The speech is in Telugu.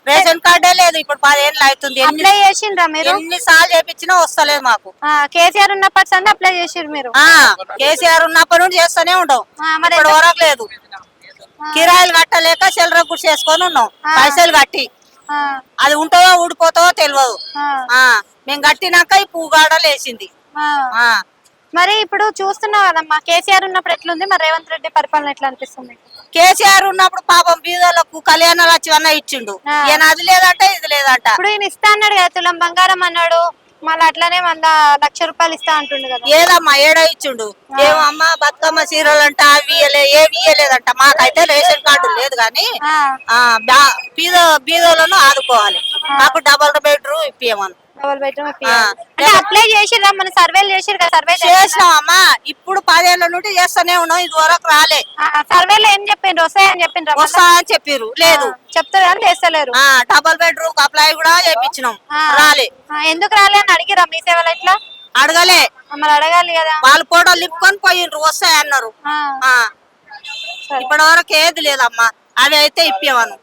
రేషన్ కార్డే లేదు ఇప్పుడు 10 ఏళ్ళు అవుతుంది. అప్లై చేసిండ్రా మీరు? ఎన్నిసార్లు చేపించినా వస్తలేదు మాకు. కేసీఆర్ ఉన్నప్పటి సంది అప్లై చేసిర్రు మీరు? కేసీఆర్ ఉన్నప్పటి నుండి చేస్తూనే ఉంటాం, మరి ఇప్పుడు వరకు లేదు. కిరాయిలు కట్టలేక చిల్లర గుడి చేసుకొని ఉన్నాం, పైసలు కట్టి. అది ఉంటుందో ఊడిపోతావో తెలియదు. మేము కట్టినాక ఈ పువ్వుగాడలు వేసింది. మరి ఇప్పుడు చూస్తున్నావు కదమ్మా, కేసీఆర్ ఉన్నప్పుడు ఎట్లుంది, మరి రేవంత్ రెడ్డి పరిపాలన ఎట్లా అనిపిస్తుంది? కేసీఆర్ ఉన్నప్పుడు పాపం బీదోళ్ళకు కళ్యాణ లక్ష్మణ ఇచ్చిండు, ఈయన అది లేదంట ఇది లేదంట. ఇప్పుడు ఈయన ఇస్తా అన్నాడు కదా, తులం బంగారం అన్నాడు, మళ్ళీ అట్లానే 1,00,000 రూపాయలు ఇస్తా అంటుండు కదా. ఏదమ్మా ఏడా ఇచ్చిండు? ఏమమ్మా బతుకమ్మ చీరలు అంట అవి ఏమి ఇయ్యలేదంట. మాకైతే రేషన్ కార్డు లేదు కానీ బీదోళ్ళను ఆదుకోవాలి, మాకు డబుల్ బెడ్రూమ్ ఇప్పియమను. డబుల్ బెడ్రూమ్ అంటే అప్లై చేసిర్రా? మన సర్వేలు చేసిరు కదా? సర్వే చేసినామమ్మా, ఇప్పుడు 10 ఏళ్ళ నుండి చేస్తూనే ఉన్నాం, ఇది వరకు రాలే. సర్వేలో ఏం చెప్పిండ్రు? వస్తాయని చెప్పిండ్రు? వస్తా అని చెప్పిర్రు, లేదు. చెప్తారు కానీ చేస్తలేరు. డబుల్ బెడ్రూమ్ అప్లై కూడా చేపించినాం, రాలే. ఎందుకు రాలే అని అడిగిరా మీ సేవలు? ఎట్లా అడగలే, మరి అడగాలి కదా. వాళ్ళు ఫోటోలు నింపుకొని పోయిండ్రు, వస్తాయన్నారు. ఇప్పటి వరకు ఏది లేదమ్మా, అవి అయితే ఇప్పియమను.